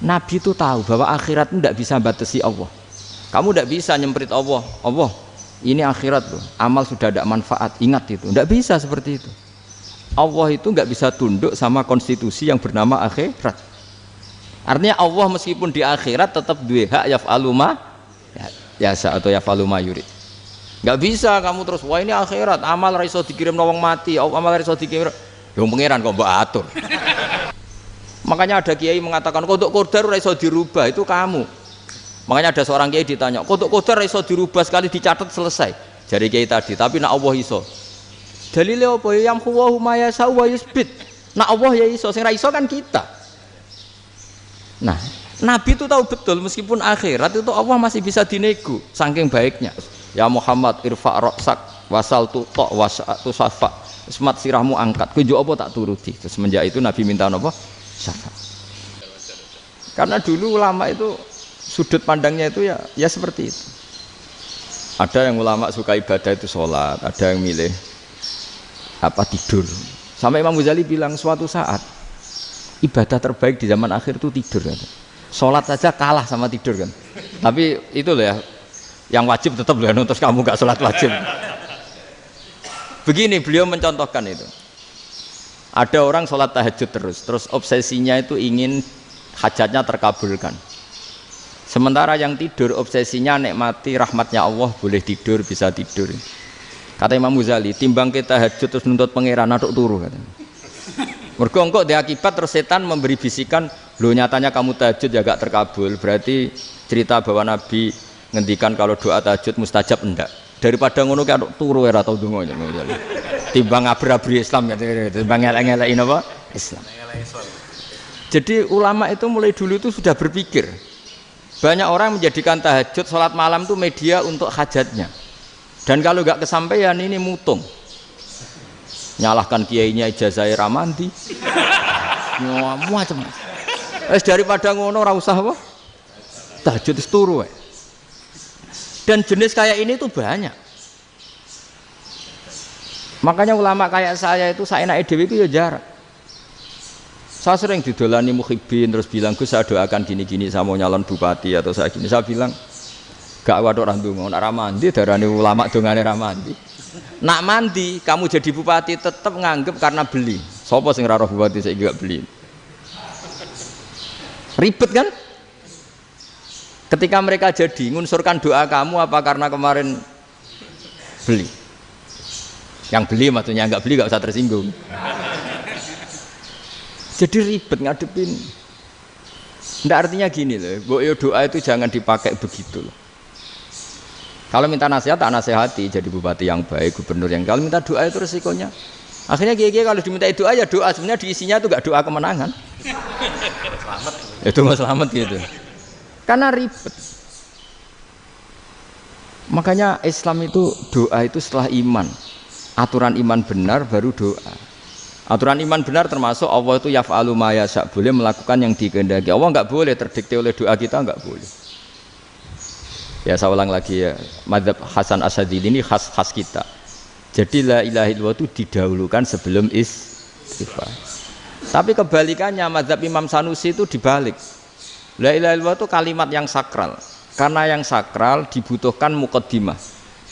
Nabi itu tahu bahwa akhirat itu tidak bisa batasi Allah. Kamu tidak bisa nyemprit Allah. Allah, ini akhirat loh. Amal sudah ada manfaat. Ingat itu. Tidak bisa seperti itu. Allah itu nggak bisa tunduk sama konstitusi yang bernama akhirat. Artinya Allah meskipun di akhirat tetap duwe hak yaf'alu ma yasa atau yaf'alu ma yurid. Nggak bisa kamu terus wah ini akhirat amal ra iso dikirim wong mati, amal ra iso dikirim. Yang pangeran kok mbok atur. Makanya ada kiai mengatakan kodok qadar ora iso dirubah, itu kamu. Makanya ada seorang kiai ditanya, kodok qadar ora iso dirubah sekali dicatat selesai. Jari kiai tadi, tapi nak Allah iso. Dalile apa? Yang huwa ma yasa wa yusbit. Nak Allah ya iso, sing ra iso kan kita. Nah, Nabi itu tahu betul meskipun akhirat itu Allah masih bisa dinego saking baiknya. Ya Muhammad irfa' ra'sak wasal tu ta' wasatu safa. Semat sirahmu angkat. Kowe yo apa tak turuti. Terus semenjak itu Nabi minta apa? Syafaat. Karena dulu ulama itu sudut pandangnya itu ya seperti itu. Ada yang ulama suka ibadah itu sholat, ada yang milih tidur. Sampai Imam Ghazali bilang suatu saat ibadah terbaik di zaman akhir itu tidur kan. Sholat saja kalah sama tidur kan. Tapi itu loh ya, yang wajib tetap loh, terus kamu gak sholat wajib. Begini beliau mencontohkan itu. Ada orang sholat tahajud terus obsesinya itu ingin hajatnya terkabulkan. Sementara yang tidur obsesinya nikmati rahmatnya Allah, boleh tidur, bisa tidur. Kata Imam Ghazali, timbang kita tahajud terus nuntut pangeran aduk turu katanya. Mergo engko di akibat terus setan memberi bisikan, lho nyatanya kamu tahajud ya gak terkabul, berarti cerita bahwa Nabi ngendikan kalau doa tahajud mustajab enggak. Daripada ngono ki aduk turu ora tau donga Imam Ghazali. Timbang abri-abri Islam ya, timbang elek-elekin apa? Islam. Jadi ulama itu mulai dulu itu sudah berpikir. Banyak orang menjadikan tahajud, sholat malam itu media untuk hajatnya. Dan kalau nggak kesampaian ini mutung. Nyalahkan kiainya ijazah ramandi. Macam. Daripada ngono ora usah apa? Tahajud itu turu. Dan jenis kayak ini tuh banyak. Makanya ulama kayak saya itu saenake dhewe itu ya jarak. Saya sering didolani muhibbin terus bilang Gus saya doakan gini-gini saya mau nyalon bupati atau saya gini. Saya bilang gak waduh orang dongo, nak ramandi darani ulama dongane ramandi. Nak mandi kamu jadi bupati tetap nganggep karena beli. Sopo sing ora roh bupati saya gak beli. Ribet kan? Ketika mereka jadi ngunsurkan doa kamu apa karena kemarin beli? Yang beli maksudnya nggak beli nggak usah tersinggung. Jadi ribet ngadepin. Nggak artinya gini loh, doa itu jangan dipakai begitu loh. Kalau minta nasihat tak nasihati jadi bupati yang baik, gubernur yang kalau minta doa itu resikonya. Akhirnya kiai-kiai kalau diminta doa ya doa sebenarnya diisinya itu nggak doa kemenangan. Selamat. Itu nggak selamat gitu. Karena ribet. Makanya Islam itu doa itu setelah iman. Aturan iman benar baru doa. Aturan iman benar termasuk Allah itu yaf'alu ma yasha, boleh melakukan yang dikehendaki. Allah enggak boleh terdikte oleh doa kita, enggak boleh. Ya saya ulang lagi ya, mazhab Hasan Asyadzili ini khas kita. Jadi la ilaha illallah itu didahulukan sebelum istighfar. Tapi kebalikannya mazhab Imam Sanusi itu dibalik. La ilaha illallah itu kalimat yang sakral. Karena yang sakral dibutuhkan muqaddimah,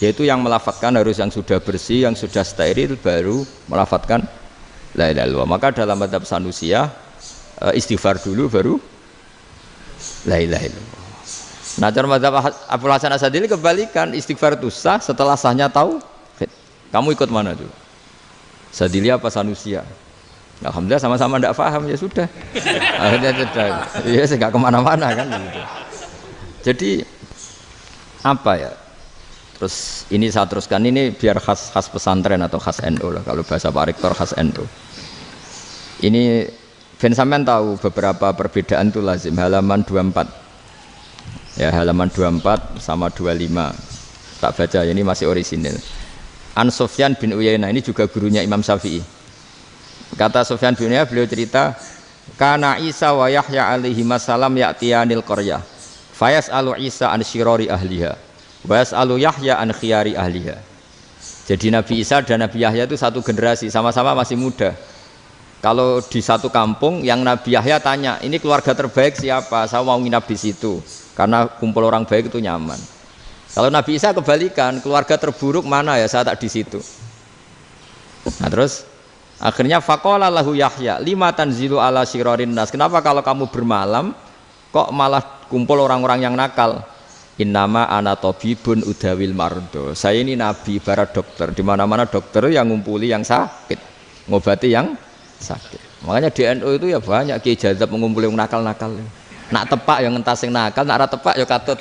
yaitu yang melafadzkan harus yang sudah bersih, yang sudah steril baru melafadzkan la ilaha illallah. Maka dalam mazhab Sanusiyah istighfar dulu baru la ilaha illallah. Nah cara mazhab Abdul Hasan Asyadzili kebalikan, istighfar itu sah setelah sahnya tauhid. Kamu ikut mana tuh? Asyadzili apa Sanusiyah? Alhamdulillah sama-sama tidak paham ya sudah. Akhirnya sudah. Ya saya nggak kemana-mana kan gitu. Jadi apa ya? Terus ini saya teruskan ini biar khas pesantren atau khas NU lah, kalau bahasa Pak Rektor khas NU. Ini Ben sampean tahu beberapa perbedaan itu lazim, halaman 24. Ya halaman 24 sama 25. Tak baca ini masih orisinil. An Sufyan bin Uyainah ini juga gurunya Imam Syafi'i. Kata Sufyan bin Uyainah beliau cerita, kana Isa wa Yahya alaihi masalam ya'tiyanil qaryah. Fayas'alu Isa an syirari ahliha. Was'alu Yahya an khiyari ahliha. Jadi Nabi Isa dan Nabi Yahya itu satu generasi, sama-sama masih muda. Kalau di satu kampung yang Nabi Yahya tanya, ini keluarga terbaik siapa? Saya mau nginap di situ karena kumpul orang baik itu nyaman. Kalau Nabi Isa kebalikan, keluarga terburuk mana ya? Saya tak di situ. Nah terus akhirnya faqala lahu Yahya, lima tanzilu ala syirarin nas. Kenapa kalau kamu bermalam kok malah kumpul orang-orang yang nakal? Innama ana tabibun udawil mardo. Saya ini nabi ibarat dokter. Di mana-mana dokter yang ngumpuli yang sakit, ngobati yang sakit. Makanya di NU itu ya banyak Kiai Jazab mengumpuli yang nakal-nakal. Nak tepak yang ngentas yang nakal, nak ora tepak ya katut.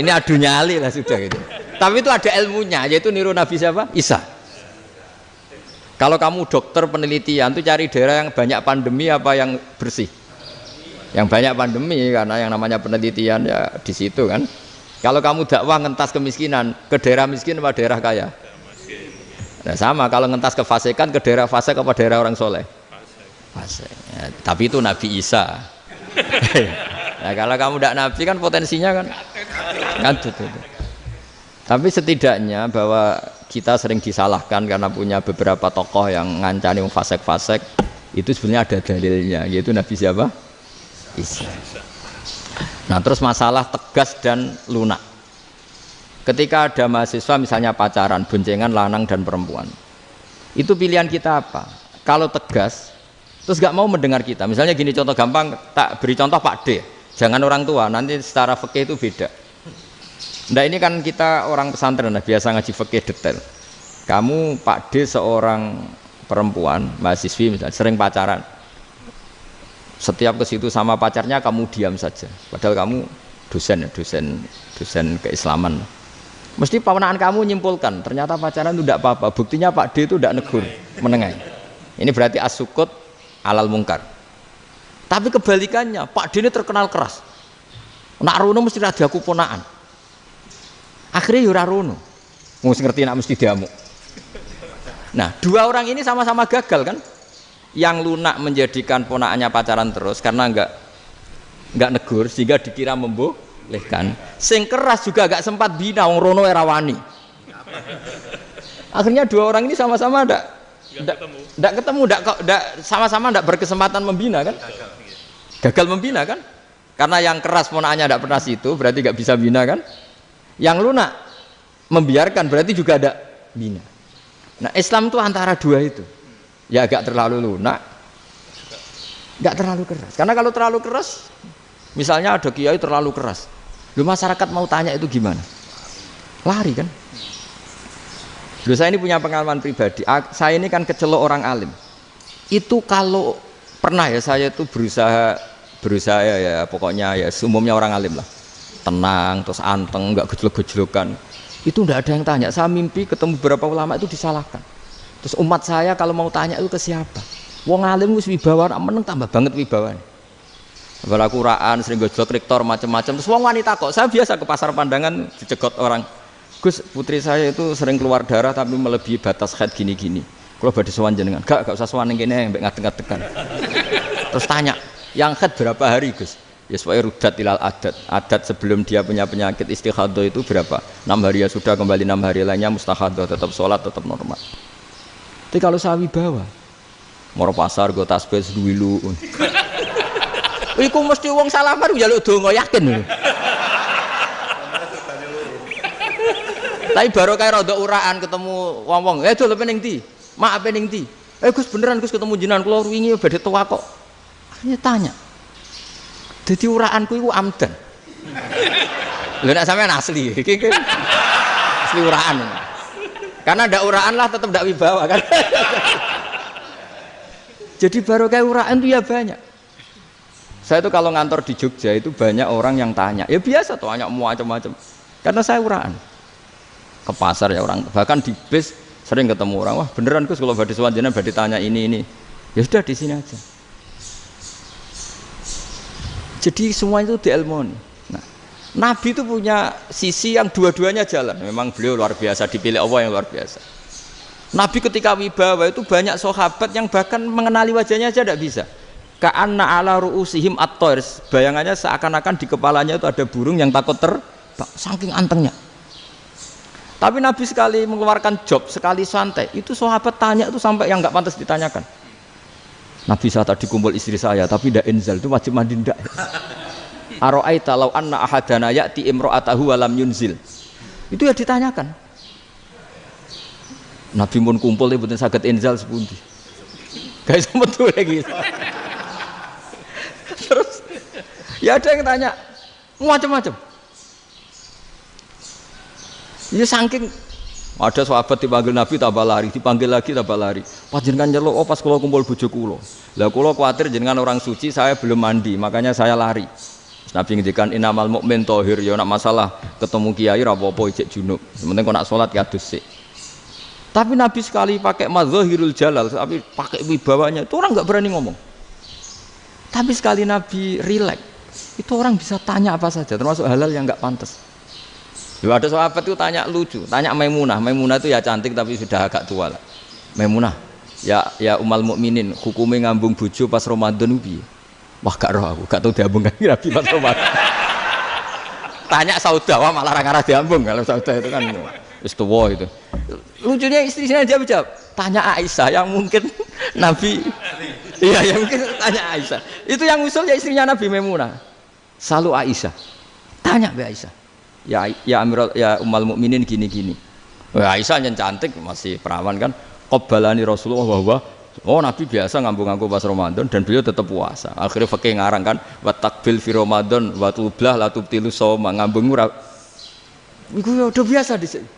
Ini adu nyali lah sudah gitu. Tapi itu ada ilmunya, yaitu niru Nabi siapa? Isa. Kalau kamu dokter penelitian tuh cari daerah yang banyak pandemi apa yang bersih? Yang banyak pandemi, karena yang namanya penelitian ya di situ kan. Kalau kamu dakwah ngentas kemiskinan, ke daerah miskin apa daerah kaya? Nah sama, kalau ngentas kefasikan ke daerah fasik apa daerah orang soleh? Fasik. Ya, tapi itu Nabi Isa. Nah kalau kamu tidak Nabi kan potensinya kan itu. Tapi setidaknya bahwa kita sering disalahkan karena punya beberapa tokoh yang ngancani fasik-fasik, itu sebenarnya ada dalilnya, yaitu Nabi siapa? Isa. Nah terus masalah tegas dan lunak. Ketika ada mahasiswa misalnya pacaran, boncengan lanang dan perempuan, itu pilihan kita apa? Kalau tegas, terus gak mau mendengar kita. Misalnya gini contoh gampang, tak beri contoh Pak D. Jangan orang tua, nanti secara fikih itu beda. Nah ini kan kita orang pesantren, nah, biasa ngaji fikih detail. Kamu Pak D seorang perempuan, mahasiswi misalnya, sering pacaran. Setiap ke situ sama pacarnya kamu diam saja. Padahal kamu dosen keislaman. Mesti pamanaan kamu nyimpulkan, ternyata pacaran itu tidak apa-apa. Buktinya Pak D itu tidak negur, menengahi. Ini berarti as-sukut alal mungkar. Tapi kebalikannya, Pak D ini terkenal keras. Nak rono mesti ada kuponaan. Akhirnya yura rono. Mesti ngerti nak mesti diamuk. Nah, dua orang ini sama-sama gagal kan? Yang lunak menjadikan ponaannya pacaran terus karena enggak negur sehingga dikira membolehkan. Sing keras juga agak sempat bina wong rono era wani. Akhirnya dua orang ini sama-sama enggak ketemu, sama-sama enggak berkesempatan membina kan? Gagal membina kan? Karena yang keras ponaannya enggak pernah situ, berarti enggak bisa bina kan? Yang lunak membiarkan berarti juga ada bina. Nah, Islam itu antara dua itu. Ya agak terlalu lunak, enggak terlalu keras. Karena kalau terlalu keras, misalnya ada kiai terlalu keras, lu masyarakat mau tanya itu gimana? Lari kan? Lu saya ini punya pengalaman pribadi. Saya ini kan kecelok orang alim. Itu kalau pernah ya saya itu berusaha ya pokoknya ya umumnya orang alim lah. Tenang, terus anteng, enggak gejlok-gejlokan. Itu enggak ada yang tanya. Saya mimpi ketemu beberapa ulama itu disalahkan. Terus umat saya kalau mau tanya itu ke siapa? Wong alim wis wibawa, meneng tambah banget wibawane. Bala Quran sering gojlok rektor macam-macam. Terus wong wanita kok, saya biasa ke pasar pandangan dicegot orang. Gus, putri saya itu sering keluar darah tapi melebihi batas haid gini-gini. Kalau badhe sowan jenengan, gak usah sowan ning kene mbek ngadeg-ngadegan. Terus tanya, yang haid berapa hari, Gus? Ya supaya rudat ilal adat sebelum dia punya penyakit istihadah itu berapa? 6 hari ya sudah, kembali 6 hari lainnya mustahadah, tetap sholat, tetap normal. Tapi kalau saya wibawa, moro pasar gue tasbih seduwilu. Iku mesti wong salaman njaluk donga yakin. Tapi baru kayak rada uraan ketemu wong-wong, dol pening ndi? Mak pening ndi? Gus beneran Gus ketemu jenengan kula wingi badhe tuwa kok. Akhirnya tanya. Dadi uraanku iku amdan. Lha nek sampean asli, iki asli uraan. Karena ndak uraan lah tetap ndak wibawa kan. Jadi baru kayak uraan itu ya banyak. Saya itu kalau ngantor di Jogja itu banyak orang yang tanya. Ya biasa tuh tanya macam-macam. Karena saya uraan. Ke pasar ya orang, bahkan di bis sering ketemu orang. Wah beneran Gus kalau badhe sowan jenengan badhe tanya ini. Ya sudah di sini aja. Jadi semua itu diilmoni. Nah, Nabi itu punya sisi yang dua-duanya jalan. Memang beliau luar biasa, dipilih Allah yang luar biasa. Nabi ketika wibawa itu banyak sahabat yang bahkan mengenali wajahnya aja tidak bisa. Ka'anna ala ru'usihim at-thair. Bayangannya seakan-akan di kepalanya itu ada burung yang takut terbang, saking antengnya. Tapi Nabi sekali mengeluarkan job, sekali santai, itu sahabat tanya itu sampai yang nggak pantas ditanyakan. Nabi saya tadi kumpul istri saya, tapi tidak inzal, itu wajib mandi ndak? Aro'aita law anna ahadana ya'ti imra'atahu wa lam yunzil. Itu ya ditanyakan. Nabi pun kumpul ya betul saged inzal sepundi. Guys betul lagi. Terus ya ada yang tanya macam-macam. Ya saking ada sahabat dipanggil Nabi tambah lari, dipanggil lagi tambah lari. Panjenengan nyeluk, oh pas kula kumpul bojo kula. Lah kula kuwatir jenengan orang suci, saya belum mandi, makanya saya lari. Nabi ngendikan innamal mukmin thahir, ya nak masalah ketemu kiai ra apa-apa ijek junub. Sementing kok nak salat ya adus sik. Tapi Nabi sekali pakai madzahirul jalal, tapi pakai wibawanya, itu orang nggak berani ngomong. Tapi sekali Nabi rileks, itu orang bisa tanya apa saja, termasuk halal yang nggak pantas. Lalu ada sahabat itu tanya lucu, tanya Maimunah. Maimunah itu ya cantik tapi sudah agak tua lah. Maimunah, ya umal mukminin, hukumnya ngambung bojo pas Ramadan piye? Wah gak roh aku, gak tahu diambung kan Nabi pas Ramadan. Tanya Saudah, wah malah ngarah diambung. Kalau Saudah itu kan wis tuwa itu. Lucunya istrinya jawab, tanya Aisyah yang mungkin Nabi. Iya, yang mungkin tanya Aisyah. Itu yang usul ya istrinya Nabi Maimunah. Selalu Aisyah. Tanya Mbak Aisyah. Ya Amirul ya umal mukminin gini-gini. Aisyah yang cantik masih perawan kan. Qabbalani Rasulullah bahwa oh Nabi biasa ngambung-ngambung pas Ramadan dan beliau tetap puasa. Akhirnya fakih ngarang kan wa takbil fi Ramadan wa tublah la tubtilu shauma ngambung ora. Iku ya udah biasa di sini.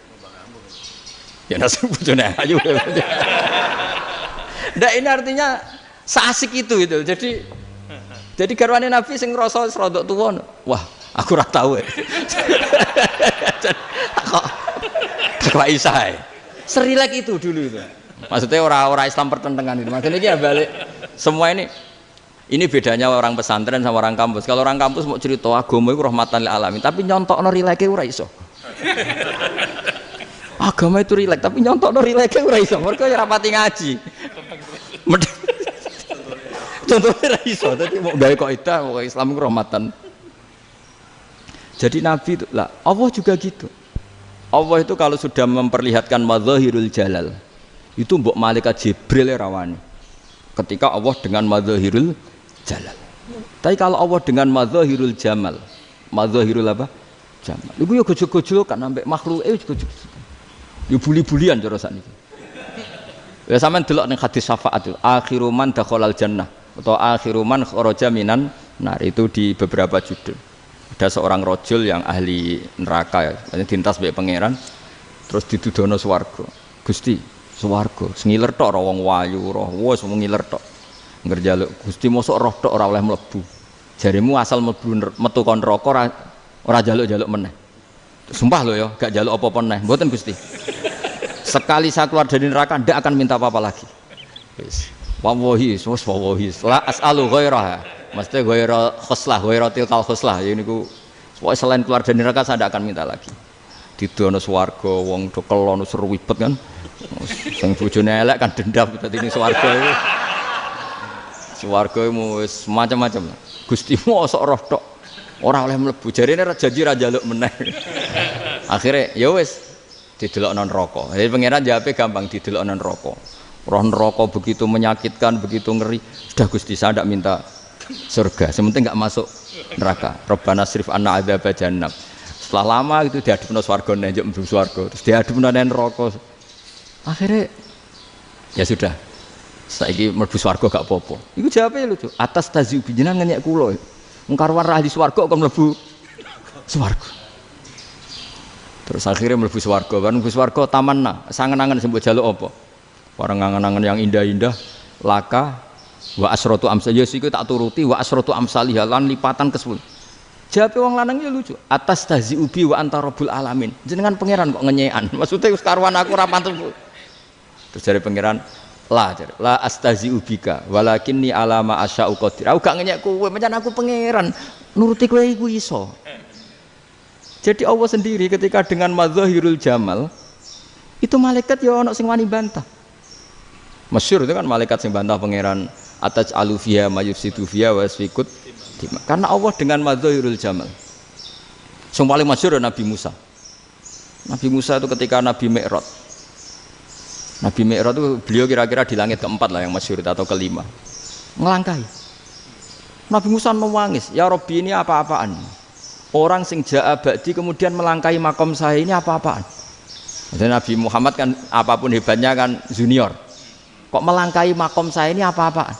Ya nasi bojone ayu. Ndak ini artinya seasik itu. Jadi garwane Nabi sing ngrasa rodok tuwa. Wah, aku ora tahu. Kok Aisyah. Serilek itu dulu itu. Maksudnya orang Islam pertentangan itu. Maksudnya ini ya balik semua ini bedanya orang pesantren sama orang kampus. Kalau orang kampus mau cerita agama itu rahmatan lil alamin, tapi nyontokno rileke ora iso. Agama itu rilek, tapi nyontokno rileke ora iso. Mergo ya rapati ngaji. Contohnya ora iso, dadi mau gawe kaidah kok Islam itu rahmatan. Jadi Nabi itu lah, Allah juga gitu. Allah itu kalau sudah memperlihatkan madzahirul jalal, itu mbok malaikat Jibril rawani. Ketika Allah dengan madzahirul jalal. Tapi kalau Allah dengan madzahirul jamal, madzahirul apa? Jamal. Iku yo gojol-gojol kan ambek makhluk gojol. Yo buli-bulian cara sakniki. Ya sampean delok ning hadis syafaat itu, akhiru man dakhalal jannah atau akhiru man kharaja minan nar, itu di beberapa judul. Ada seorang rojul yang ahli neraka ya, dintas mbek pangeran terus didudono swarga. Gusti, swarga sengiler tok ora wong wayu roh wis ngiler tok ngerjaluk Gusti mosok roh tok ora oleh mlebu jarimu asal mlebu metu kon neraka ora jaluk-jaluk meneh sumpah lho ya gak jaluk apa-apa meneh mboten Gusti sekali saya keluar dari neraka ndak akan minta apa-apa lagi wis wallahi la as'alu ghairaha mesti ghaira khoslah ghaira tilkal khoslah ya niku pokoke selain keluar dari neraka saya ndak akan minta lagi didono swarga wong do kelon seruwibet kan sing bojone elek kan dendam dadi ning swarga iku. Swarga iku wis macam-macam. Gusti mosok roh tok ora oleh mlebu. Jarine janji ra njaluk meneh. Akhire ya wis didelokno neraka. Jadi pangeran jawabe gampang didelokno neraka. Roh neraka begitu menyakitkan, begitu ngeri. Sudah Gusti saya ndak minta surga, sementing enggak masuk neraka. Rabbana srif anna adzab jahannam. Setelah lama itu diadepno swarga njuk mlebu swarga, terus diadepno neraka. Akhirnya ya sudah saiki mlebu swarga gak apa-apa. Iku jawabe lucu. Atas taziu jenengan ngenyek kula. Wong karwan ra ahli swarga kok mlebu swarga. Terus akhirnya mlebu swarga. Kan mlebu swarga tamanna, sangen-angen sing mbok jaluk apa? Barang angen-angen yang indah-indah, laka wa asratu amsal. Ya siku tak turuti wa asratu amsalih lan lipatan ke-10. Jawabe wong lanang ya lucu. Atas taziu bi wa anta rabbul alamin. Jenengan pangeran kok ngenyekan. Maksudnya wis karwan aku ora pantes. Terus dari pangeran la astazi'u bika walakinni alama asya'u qadir. Aku gak ngenyek kowe, pancen aku pangeran. Nuruti kowe iku iso. Jadi Allah sendiri ketika dengan madzahirul jamal itu malaikat ya ono sing wani bantah. Masyhur itu kan malaikat sing bantah pangeran ataj alufiya mayufsidu fiya wasfikut. Karena Allah dengan madzahirul jamal. Sing paling masyhur Nabi Musa. Nabi Musa itu ketika Nabi Mi'raj. Nabi Mi'raj itu beliau kira-kira di langit keempat lah yang masyhur atau kelima. Ngelangkai. Nabi Musa nangis, ya Rabbi ini apa-apaan? Orang sing ja'a ba'di kemudian melangkai makom saya ini apa-apaan? Dan Nabi Muhammad kan apapun hebatnya kan junior. Kok melangkai makom saya ini apa-apaan?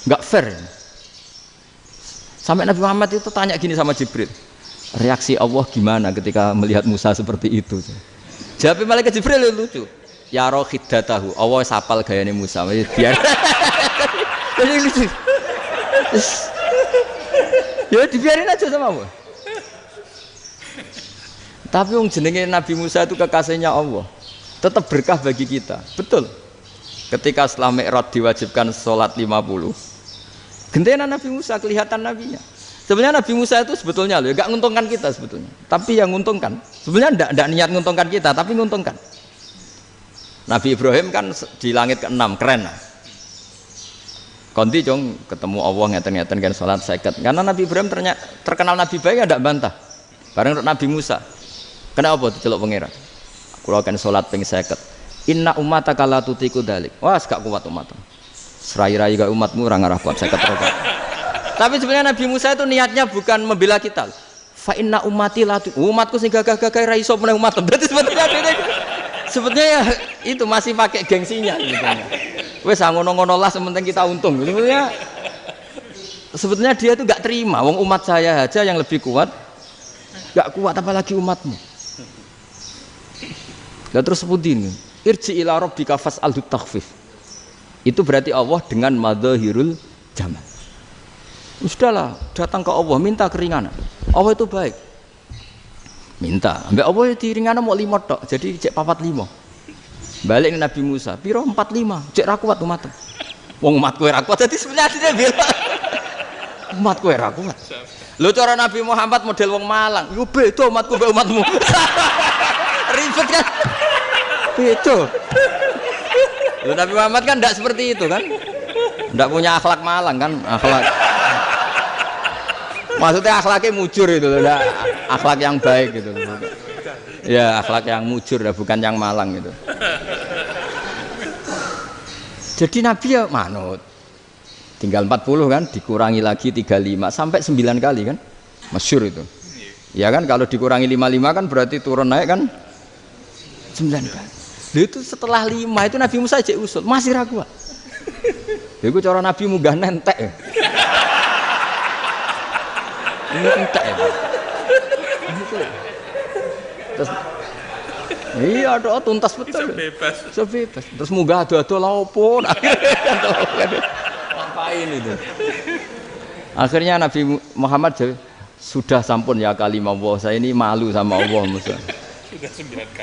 Enggak fair. Sampai Nabi Muhammad itu tanya gini sama Jibril. Reaksi Allah gimana ketika melihat Musa seperti itu? Jawab malaikat Jibril lucu. Ya rohidatahu, Allah sapal gayane Musa. Biar. Jadi lucu. Ya dibiarin aja sama Allah. Tapi yang jenenge Nabi Musa itu kekasihnya Allah, tetap berkah bagi kita. Betul. Ketika setelah Mi'raj diwajibkan sholat 50, gentena Nabi Musa kelihatan nabinya. Sebenarnya Nabi Musa itu sebetulnya loh, gak nguntungkan kita sebetulnya. Tapi yang nguntungkan, sebenarnya tidak niat nguntungkan kita, tapi nguntungkan. Nabi Ibrahim kan di langit ke-6, keren lah. Konti jong ketemu Allah ngeten-ngeten kan sholat 50. Karena Nabi Ibrahim terkenal Nabi baik, tidak bantah. Bareng Nabi Musa. Kenapa diceluk pangeran? Kula kan salat ping 50. Inna ummataka la tutiku dalik. Wah, gak kuat umat. Serai-rai gak umatmu ora ngarah kuat 50 rokaat. Tapi sebenarnya Nabi Musa itu niatnya bukan membela kita. Fa inna ummati la umatku sing gagah-gagah ra iso meneh umat. Berarti sebetulnya ya itu masih pakai gengsinya gitu. Wes ngono-ngono lah sementing kita untung. Sebetulnya dia itu gak terima wong umat saya aja yang lebih kuat. Gak kuat apalagi umatmu. Lah terus sebutin irji ila rabbika fas'alhu takhfif. Itu berarti Allah dengan madzahirul jamal. Sudahlah, datang ke Allah minta keringanan. Allah itu baik. Minta, ambek Allah diringanan mau 5 tok. Jadi cek 45. Balik ke Nabi Musa, piro 45. Cek ra kuat umat. Wong umatku ra kuat dadi sebenarnya dia bilang umatku ra kuat. Lho cara Nabi Muhammad model wong Malang, yo beda umatku mbek umatmu. Ribet kan? Beda. Lho Nabi Muhammad kan tidak seperti itu kan? Tidak punya akhlak Malang kan? Akhlak. Maksudnya akhlaknya mujur itu loh, akhlak yang baik gitu loh. Ya akhlak yang mujur, bukan yang Malang gitu. Jadi Nabi ya manut. Tinggal 40 kan, dikurangi lagi 35 sampai 9 kali kan, masyhur itu. Ya kan kalau dikurangi 55 kan berarti turun naik kan 9 kali. Lalu itu setelah 5 itu Nabi Musa aja usul, masih ragu. Itu cara Nabi munggah nentek. Ini entek ya. Terus iya doa tuntas betul. Sebebas. Terus munggah ado-ado lha opo? Ngapain itu? Akhirnya Nabi Muhammad sudah sampun ya kalimah Allah, saya ini malu sama Allah Musa.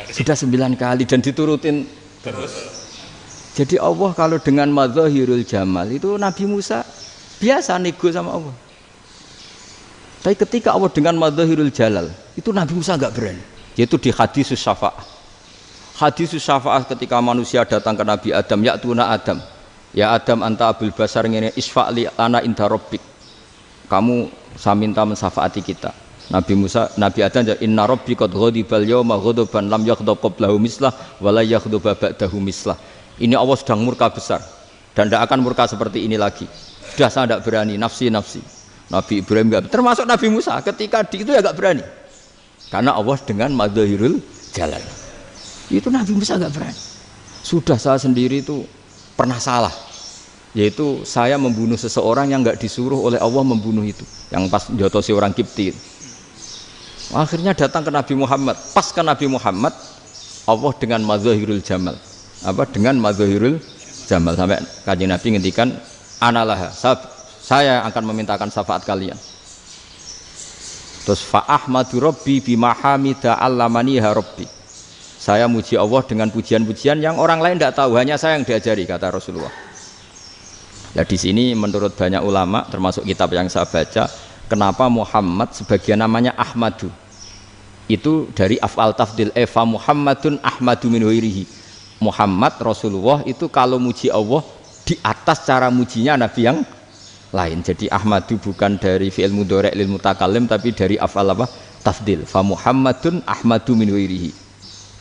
Sudah 9 kali dan diturutin terus. Jadi Allah kalau dengan madzahirul jamal itu Nabi Musa biasa nego sama Allah. Tapi ketika Allah dengan madzahirul jalal itu Nabi Musa enggak berani. Yaitu di hadisus syafa'ah. Hadisus syafa'ah ketika manusia datang ke Nabi Adam, ya'tuna Adam. Ya Adam anta abul basar ngene isfa'li ana inda rabbik. Kamu saya minta mensafaati kita. Nabi Musa, Nabi Adam inna rabbi qad ghadibal yawma ghadaban lam yaghdab qablahu mislah wa la yaghdab ba'dahu mislah. Ini Allah sedang murka besar dan tidak akan murka seperti ini lagi. Sudah saya tidak berani, nafsi. Nabi Ibrahim enggak, termasuk Nabi Musa ketika itu ya enggak berani. Karena Allah dengan madzahirul jalal. Itu Nabi Musa enggak berani. Sudah saya sendiri itu pernah salah. Yaitu saya membunuh seseorang yang enggak disuruh oleh Allah membunuh itu. Yang pas jotosi orang Kipti. Akhirnya datang ke Nabi Muhammad. Pas ke Nabi Muhammad Allah dengan madzahirul jamal. Apa dengan madzahirul jamal sampai Kanjeng Nabi ngendikan analah saya akan memintakan syafaat kalian. Terus fa ahmadu rabbi bima hamida allamaniha rabbi. Saya muji Allah dengan pujian-pujian yang orang lain tidak tahu, hanya saya yang diajari, kata Rasulullah. Nah di sini menurut banyak ulama termasuk kitab yang saya baca, kenapa Muhammad sebagian namanya Ahmadu? Itu dari af'al tafdil fa Muhammadun ahmadu min ghairihi. Muhammad Rasulullah itu kalau muji Allah di atas cara mujinya Nabi yang lain. Jadi Ahmadu bukan dari fi'il mudhari' lil mutakallim tapi dari af'al apa? Tafdil. Fa Muhammadun ahmadu min ghairihi.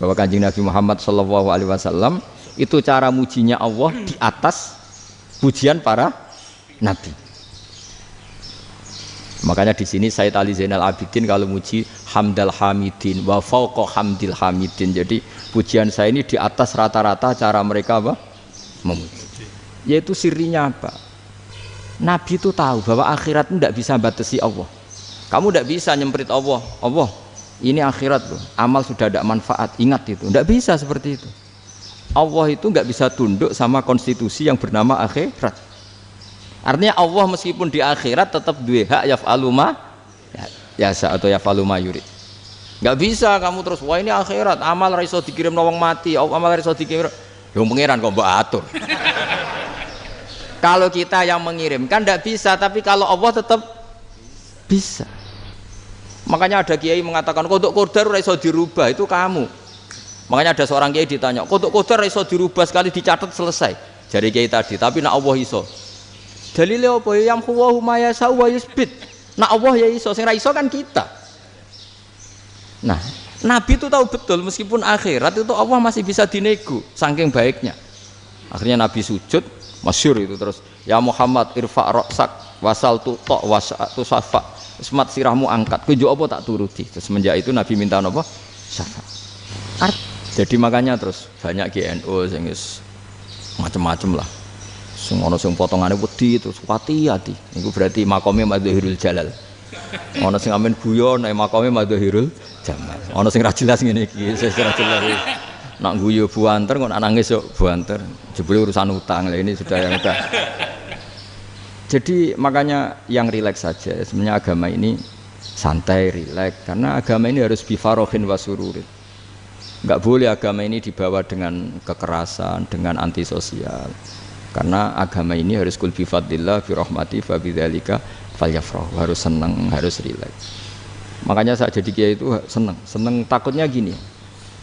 bahwa Kanjeng Nabi Muhammad SAW itu cara mujinya Allah di atas pujian para nabi. Makanya di sini Sayyid Ali Zainal Abidin kalau muji hamdal hamidin wa fauqa hamdil hamidin. Jadi pujian saya ini di atas rata-rata cara mereka apa? Memuji. Yaitu sirinya apa? Nabi itu tahu bahwa akhirat itu tidak bisa batasi Allah. Kamu tidak bisa nyemprit Allah. Allah, ini akhirat loh. Amal sudah ada manfaat. Ingat itu. Tidak bisa seperti itu. Allah itu nggak bisa tunduk sama konstitusi yang bernama akhirat. Artinya Allah meskipun di akhirat tetap duwe hak yaf'alu ma yasa atau yaf'alu ma yurid. Nggak bisa kamu terus wah ini akhirat amal ra iso dikirim wong mati, amal ra iso dikirim. Ya pangeran kok mbok atur. Kalau kita yang mengirimkan tidak bisa, tapi kalau Allah tetap bisa. Makanya ada kiai mengatakan kodok kodar ra iso dirubah, itu kamu. Makanya ada seorang kiai ditanya, kodok kodar ra iso dirubah sekali dicatat selesai. Jadi kiai tadi, tapi nak Allah iso. Dalile apa ya huwa ma yasha wa yusbit. Nak Allah ya iso, sing ra iso kan kita. Nah, Nabi itu tahu betul meskipun akhirat itu Allah masih bisa dinego saking baiknya. Akhirnya Nabi sujud, masyhur itu terus, ya Muhammad irfa' ra'sak wasal tu ta wasatu safa. Semat sirahmu angkat, kunjuk apa tak turuti. Terus semenjak itu Nabi minta apa? Syafaat. Jadi makanya terus banyak GNU sing macam-macam lah. Sing ana sing potongane wedi terus hati-hati. Iku berarti makome Madhahirul Jalal. Ana sing amen guyon nek makome Madhahirul Jamal. Ana sing ra jelas ngene iki, sing ra jelas. Nak guyu buanter kok nangis yo buanter. Jebule urusan utang. Lah ini sudah yang udah. Jadi makanya yang rileks saja. Sebenarnya agama ini santai, rileks karena agama ini harus bifarohin wasururin. Enggak boleh agama ini dibawa dengan kekerasan, dengan antisosial. Karena agama ini harus kul bi fadlillah bi rahmati fa bidzalika falyafrahu, harus senang, harus rileks. Makanya saya jadi kiai itu senang takutnya gini.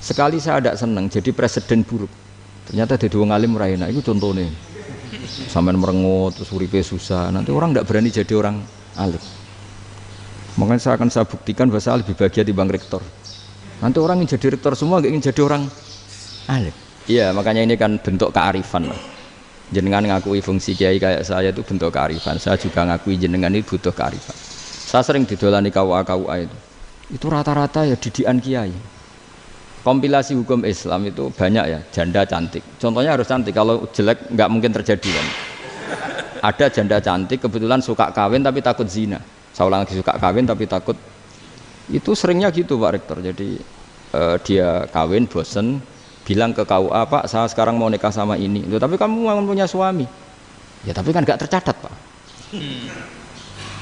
Sekali saya tidak senang jadi presiden buruk. Ternyata jadi wong alim ra enak, itu contohnya. Sampean merengut terus uripe susah, nanti orang tidak berani jadi orang alim. Makanya saya buktikan bahwa saya lebih bahagia dibanding rektor. Nanti orang ingin jadi rektor semua, nggak ingin jadi orang alim. Iya, makanya ini kan bentuk kearifan lah. Jenengan ngakui fungsi kiai kayak saya itu bentuk kearifan. Saya juga ngakui jenengan ini butuh kearifan. Saya sering didolani KUA itu. Itu rata-rata ya didikan kiai. Kompilasi hukum Islam itu banyak ya, janda cantik. Contohnya harus cantik, kalau jelek nggak mungkin terjadi kan. Ada janda cantik kebetulan suka kawin tapi takut zina. Saya ulang lagi, suka kawin tapi takut. Itu seringnya gitu Pak Rektor. Jadi dia kawin bosen, bilang ke KUA, Pak saya sekarang mau nikah sama ini. Loh, tapi kamu mau punya suami. Ya tapi kan nggak tercatat Pak.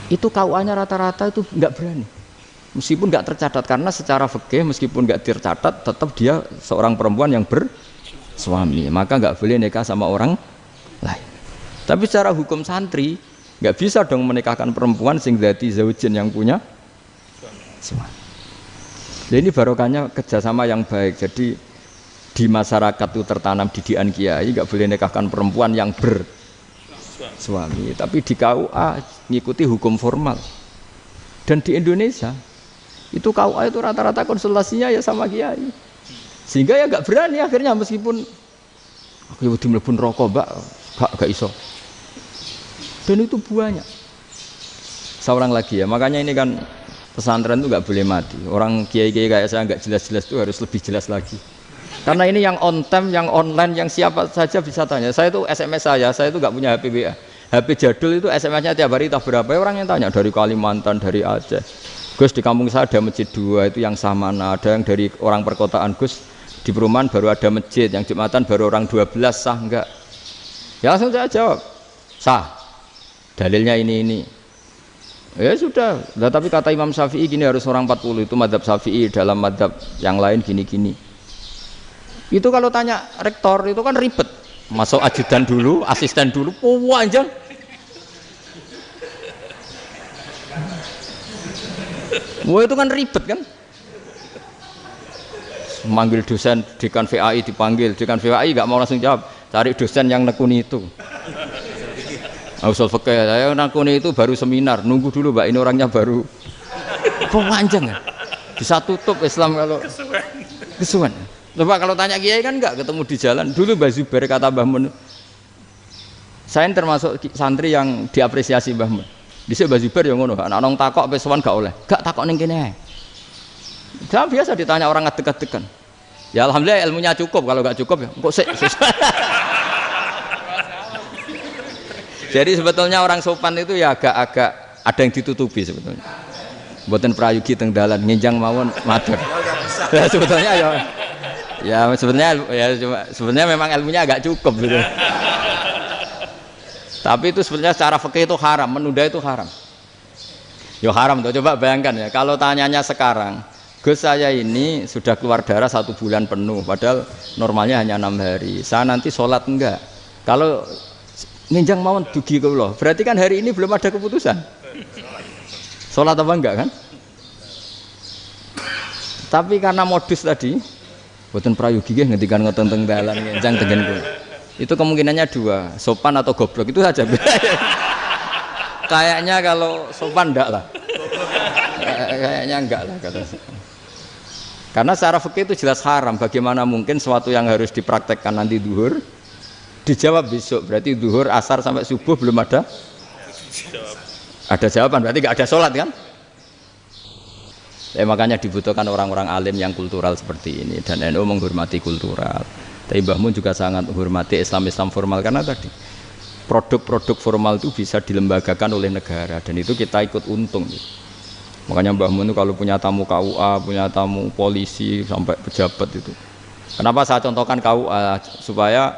Itu KUA-nya rata-rata itu nggak berani. Meskipun nggak tercatat, karena secara fikih meskipun nggak tercatat tetap dia seorang perempuan yang bersuami, maka nggak boleh nikah sama orang lain. Tapi secara hukum santri nggak bisa dong menikahkan perempuan sing dzati zaujin yang punya suami. Jadi ini barokahnya kerjasama yang baik. Jadi di masyarakat itu tertanam didikan kiai nggak boleh nikahkan perempuan yang bersuami. Tapi di KUA ngikuti hukum formal. Dan di Indonesia itu KUA itu rata-rata konsultasinya ya sama kiai, sehingga ya nggak berani akhirnya meskipun aku wedi mlebu neraka mbak gak iso. Dan itu buahnya. Seorang lagi ya, makanya ini kan pesantren itu nggak boleh mati. Orang kiai-kiai kayak saya nggak jelas-jelas itu harus lebih jelas lagi. Karena ini yang on time, yang online, yang siapa saja bisa tanya. Saya itu SMS saya itu nggak punya HP WA. HP jadul itu SMS-nya tiap hari tak berapa, orang yang tanya dari Kalimantan, dari Aceh. Gus di kampung saya ada masjid 2 itu yang sama, ada yang dari orang perkotaan, Gus di perumahan baru ada masjid, yang Jumatan baru orang 12, sah enggak? Ya langsung saya jawab, sah. Dalilnya ini. Ya sudah, nah, tapi kata Imam Syafi'i gini harus orang 40, itu madzhab Syafi'i, dalam madzhab yang lain gini-gini. Itu kalau tanya rektor itu kan ribet. Masuk ajudan dulu, asisten dulu, panjang. Wah itu kan ribet kan? Manggil dosen dekan VAI dipanggil, dekan VAI nggak mau langsung jawab, cari dosen yang nekuni itu. Usul fikih saya nekuni itu baru seminar, nunggu dulu mbak ini orangnya baru. Panjang kan? Bisa tutup Islam kalau kesuwen. Coba kalau tanya kiai kan enggak ketemu di jalan. Dulu Mbah Zubair kata Mbah Mun, saya termasuk santri yang diapresiasi Mbah Mun. Dhisik Mbah Zubair ya ngono, anak nong takok wis sowan gak oleh. Gak takok ning kene ae. Jangan biasa ditanya orang ngadeg-adegan. Ya alhamdulillah ilmunya cukup, kalau gak cukup ya kok sik. Jadi sebetulnya orang sopan itu ya agak-agak ada yang ditutupi sebetulnya. Mboten prayogi teng dalan nginjang mawon matur. Ya sebetulnya ya sebenarnya memang ilmunya agak cukup gitu. Tapi itu sebenarnya secara fikih itu haram, menunda itu haram. Ya haram tuh, coba bayangkan ya, kalau tanyanya sekarang, Gus saya ini sudah keluar darah 1 bulan penuh, padahal normalnya hanya 6 hari. Saya nanti sholat enggak? Kalau nginjang mawon dugi kula, berarti kan hari ini belum ada keputusan. Sholat apa enggak kan? Tapi karena modus tadi, boten prayogi nggih ngendikan ngoten teng dalan nginjang tengen kula. Itu kemungkinannya 2, sopan atau goblok itu saja. Kayaknya kalau sopan enggak lah. Kayaknya enggak lah kata. Karena secara fikih itu jelas haram. Bagaimana mungkin sesuatu yang harus dipraktekkan nanti zuhur dijawab besok, berarti zuhur, asar sampai subuh belum ada jawaban, berarti nggak ada sholat kan? Makanya dibutuhkan orang-orang alim yang kultural seperti ini, dan NU menghormati kultural. Tapi Mbah Mun juga sangat menghormati Islam formal, karena tadi produk-produk formal itu bisa dilembagakan oleh negara, dan itu kita ikut untung. Makanya Mbah Mun itu kalau punya tamu KUA, punya tamu polisi sampai pejabat itu. Kenapa saya contohkan KUA? Supaya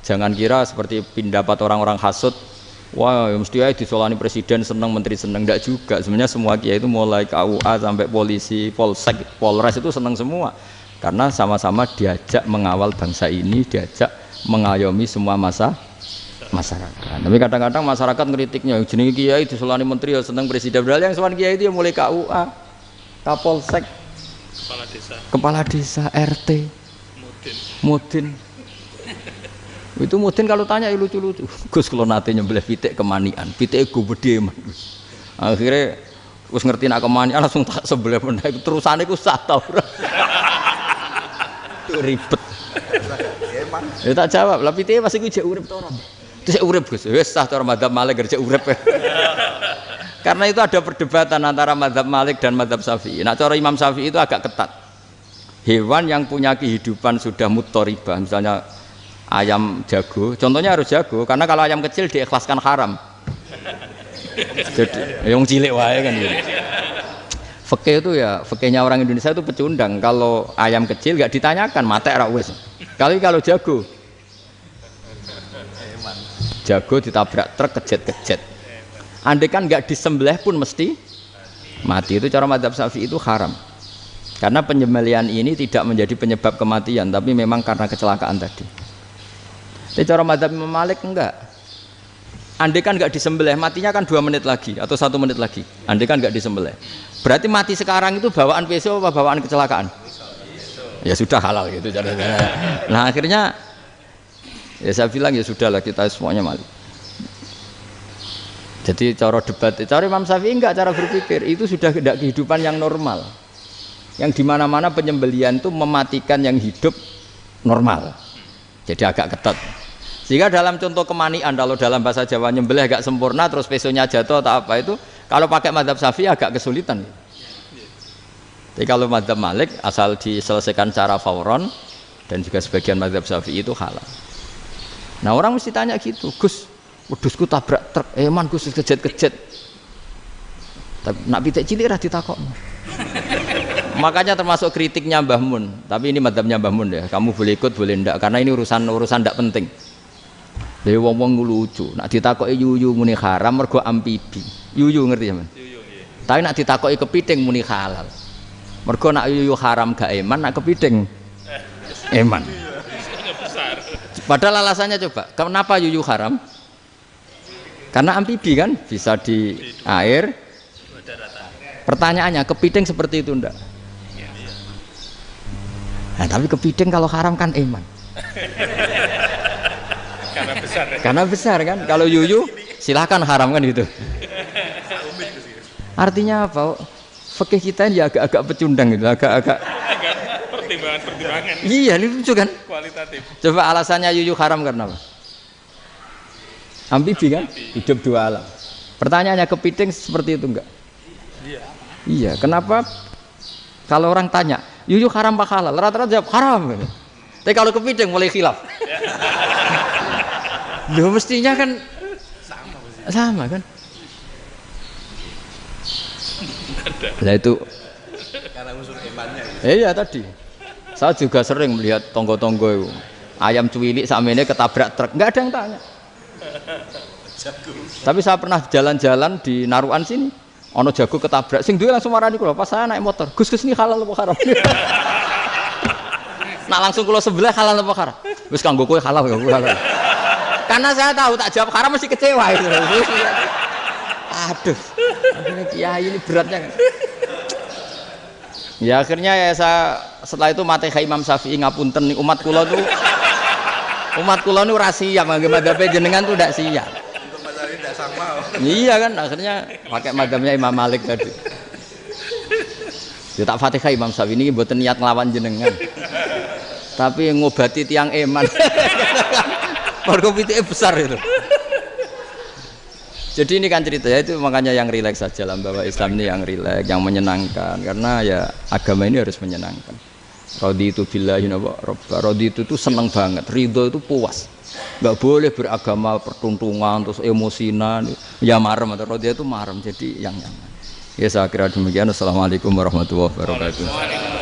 jangan kira seperti pendapat orang-orang hasud, wah mesti aja disolani presiden seneng, menteri seneng. Enggak juga, sebenarnya semua kiai itu mulai KUA sampai polisi, polsek, polres itu seneng semua, karena sama-sama diajak mengawal bangsa ini, diajak mengayomi semua masyarakat. Tapi kadang-kadang masyarakat ngeritiknya, jenenge kiai disolani menteri ya seneng, presiden, padahal yang sowan kiai itu ya mulai KUA, kapolsek, kepala desa, RT, mudin. Itu mudin kalau tanya ya lucu-lucu. Gus kalau nate nyembelih pitik kemanian, pitik gue gede man. Akhirnya Gus ngerti nak kemanian langsung tak sebelah benda itu terusannya gue sah tau. Itu ribet. Ya tak jawab, lah pitik masih gue jek urip tau orang. Terus urip Gus, wes sah tau madzhab Malik kerja urip. Karena itu ada perdebatan antara madzhab Malik dan madzhab Syafi'i. Nah cara Imam Syafi'i itu agak ketat. Hewan yang punya kehidupan sudah muttoribah, misalnya ayam jago, contohnya harus jago, karena kalau ayam kecil diikhlaskan haram. Jadi yang cilik wae kan gitu. Fikih itu ya, fikihnya orang Indonesia itu pecundang. Kalau ayam kecil nggak ditanyakan, mate ra wis. Kalau jago ditabrak truk kejet. Andai kan nggak disembelih pun mesti mati. Itu cara madzhab Syafi'i itu haram. Karena penyembelihan ini tidak menjadi penyebab kematian, tapi memang karena kecelakaan tadi. Tapi cara madzhab Imam Malik enggak. Andai kan enggak disembelih, matinya kan 2 menit lagi atau 1 menit lagi. Andai kan enggak disembelih, berarti mati sekarang itu bawaan pisau apa bawaan kecelakaan? Ya sudah halal gitu caranya. Nah akhirnya ya saya bilang ya sudahlah, kita semuanya mati. Jadi cara debat, cara Imam Syafi'i enggak, cara berpikir itu sudah tidak kehidupan yang normal, yang dimana-mana penyembelihan itu mematikan yang hidup normal. Jadi agak ketat. Sehingga dalam contoh kemanian, kalau dalam bahasa Jawa nyembelih agak sempurna terus pesonya jatuh atau apa itu, kalau pakai madzhab Syafi'i agak kesulitan. Jadi kalau madzhab Malik asal diselesaikan secara fauron, dan juga sebagian madzhab Syafi'i itu halal. Nah orang mesti tanya gitu, Gus, wedhusku tabrak truk, man Gus kejet. Tapi nak pitik cilik ra ditakokno. Makanya termasuk kritiknya Mbah Mun, tapi ini madzhabnya Mbah Mun ya, kamu boleh ikut boleh ndak, karena ini urusan ndak penting. Dewe wong-wong lucu, nak ditakoki yuyu muni haram mergo amfibi. Yuyu ngerti ya, Man? Yuyu nggih. Tapi nak ditakoki kepiting muni halal. Mergo nak yuyu haram gak eman, nak kepiting eman. Padahal alasannya coba, kenapa yuyu haram? Karena amfibi kan, bisa di air. Pertanyaannya, kepiting seperti itu ndak? Nah, tapi kepiting kalau haram kan eman. Karena besar kan. Kalau yuyu silahkan haram kan gitu. Artinya apa? Fikih kita ini agak-agak pecundang gitu, agak-agak pertimbangan. Iya, ini lucu kan? Kualitatif. Coba alasannya yuyu haram karena apa? Amfibi kan? Hidup dua alam. Pertanyaannya kepiting seperti itu enggak? Iya. Iya, kenapa kalau orang tanya, yuyu haram apa halal? Rata-rata jawab haram. Tapi kalau kepiting mulai khilaf. Loh mestinya kan sama kan? Nah itu Karena unsur imannya. iya tadi. Saya juga sering melihat tonggo-tonggo itu. Ayam cuwilik sakmene ketabrak truk, enggak ada yang tanya. Tapi saya pernah jalan-jalan di Naruan sini. Ono jago ketabrak, sing duwe langsung marani kula pas saya naik motor. Gus ini halal apa haram? Nak langsung kula sebelah halal apa haram? Wis kanggo kowe halal ya halal. Karena saya tahu tak jawab haram mesti kecewa itu. Aduh. Akhirnya kiai ini beratnya kan. Ya akhirnya ya saya setelah itu mate Imam Syafi'i ngapunten umat kula tuh ora siap nganggo madzhab jenengan tuh ndak siap. Untuk mazhab ini tidak sama. Iya kan akhirnya pakai madzhabnya Imam Malik tadi. Ya tak Fatihah Imam Syafi'i ini mboten niat nglawan jenengan. Tapi ngobati tiang eman. Mergo pitike besar itu. Jadi ini kan cerita ya itu makanya yang rileks saja lah bahwa Islam ini yang rileks, yang menyenangkan karena ya agama ini harus menyenangkan. Raditu billahi robba. Raditu itu seneng banget, ridho itu puas. Enggak boleh beragama pertuntungan terus emosinan, ya marem atau raditu itu marem jadi yang nyaman. Ya saya kira demikian. Assalamualaikum warahmatullahi wabarakatuh.